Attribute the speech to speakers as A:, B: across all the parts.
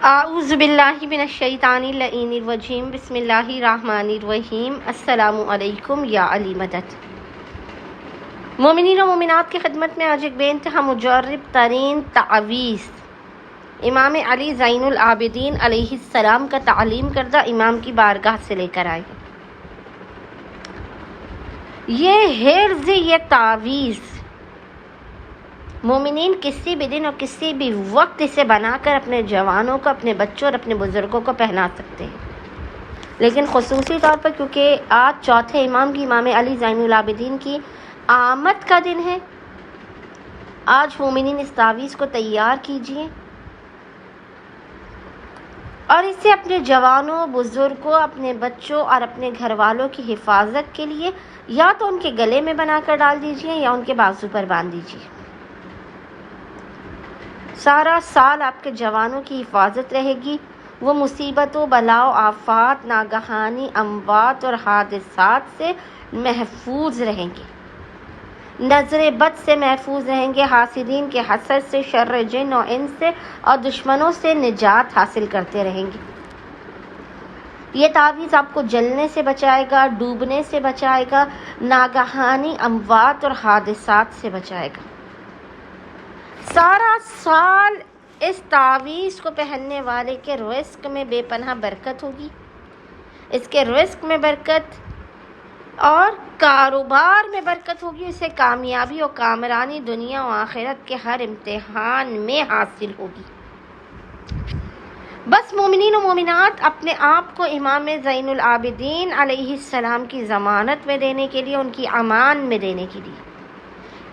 A: اعوذ باللہ من الشیطان اللعین الرجیم بسم اللہ الرحمن الرحیم السلام علیکم یا علی مدد۔ مومنین و مومنات کی خدمت میں آج ایک بے انتہا مجرب ترین تعویذ امام علی زین العابدین علیہ السلام کا تعلیم کردہ امام کی بارگاہ سے لے کر آئے۔ یہ تعویذ مومنین کسی بھی دن اور کسی بھی وقت اسے بنا کر اپنے جوانوں کو، اپنے بچوں اور اپنے بزرگوں کو پہنا سکتے ہیں، لیکن خصوصی طور پر کیونکہ آج چوتھے امام کی، امام علی زین العابدین کی آمد کا دن ہے، آج مومنین اس تعویذ کو تیار کیجئے اور اسے اپنے جوانوں، بزرگوں، اپنے بچوں اور اپنے گھر والوں کی حفاظت کے لیے یا تو ان کے گلے میں بنا کر ڈال دیجئے یا ان کے بازو پر باندھ دیجئے۔ سارا سال آپ کے جوانوں کی حفاظت رہے گی، وہ مصیبتوں، بلاؤ، آفات، ناگہانی اموات اور حادثات سے محفوظ رہیں گے، نظر بد سے محفوظ رہیں گے، حاسدین کے حسد سے، شر جن و انس سے اور دشمنوں سے نجات حاصل کرتے رہیں گے۔ یہ تعویذ آپ کو جلنے سے بچائے گا، ڈوبنے سے بچائے گا، ناگہانی اموات اور حادثات سے بچائے گا۔ سارا سال اس تعویذ کو پہننے والے کے رزق میں بے پناہ برکت ہوگی، اس کے رزق میں برکت اور کاروبار میں برکت ہوگی، اسے کامیابی اور کامرانی دنیا و آخرت کے ہر امتحان میں حاصل ہوگی۔ بس مومنین و مومنات اپنے آپ کو امام زین العابدین علیہ السلام کی ضمانت میں دینے کے لیے، ان کی امان میں دینے کے لیے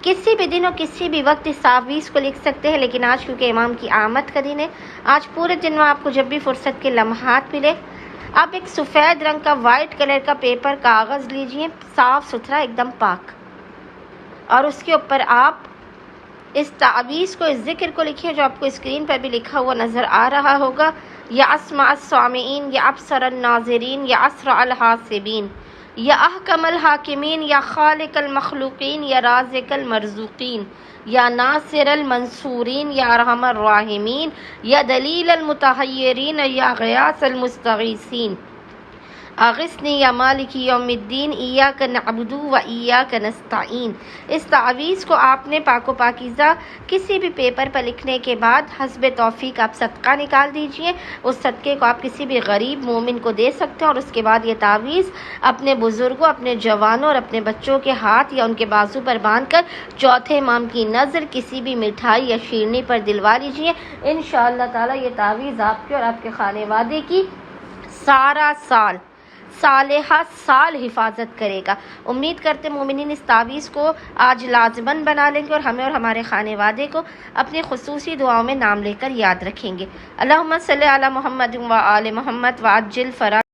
A: کسی بھی دن اور کسی بھی وقت اس تعویذ کو لکھ سکتے ہیں، لیکن آج کیونکہ امام کی آمد کا دن ہے، آج پورے دن میں آپ کو جب بھی فرصت کے لمحات ملے، آپ ایک سفید رنگ کا وائٹ کلر کا پیپر کاغذ لیجئے، صاف ستھرا ایک دم پاک، اور اس کے اوپر آپ اس تعویذ کو، اس ذکر کو لکھیں جو آپ کو اسکرین پر بھی لکھا ہوا نظر آ رہا ہوگا: یا اسمع السامعین، یا ابصر الناظرین، یا اسرع الحاسبین، یا احکم الحاکمین، یا خالق المخلوقین، یا رازق المرزوقین، یا ناصر المنصورین، یا ارحم الراحمین، یا دلیل المتحیرین، یا غیاث المستغیثین، اغثنی یا مالک یوم الدین، ایاک نعبد و ایاک نستعین۔ اس تعویذ کو آپ نے پاک و پاکیزہ کسی بھی پیپر پر لکھنے کے بعد حسب توفیق آپ صدقہ نکال دیجئے، اس صدقے کو آپ کسی بھی غریب مومن کو دے سکتے ہیں، اور اس کے بعد یہ تعویذ اپنے بزرگوں، اپنے جوانوں اور اپنے بچوں کے ہاتھ یا ان کے بازو پر باندھ کر چوتھے امام کی نظر کسی بھی مٹھائی یا شیرنی پر دلوا لیجئے۔ انشاءاللہ تعالی یہ تعویذ آپ کے اور آپ کے خانے وادے کی سارا سال، صالحہ سال حفاظت کرے گا۔ امید کرتے مومنین اس تعویذ کو آج لازماً بنا لیں گے اور ہمیں اور ہمارے خانے وادے کو اپنی خصوصی دعاؤں میں نام لے کر یاد رکھیں گے۔ اللہم صلی علی محمد و آل محمد وعجل فرج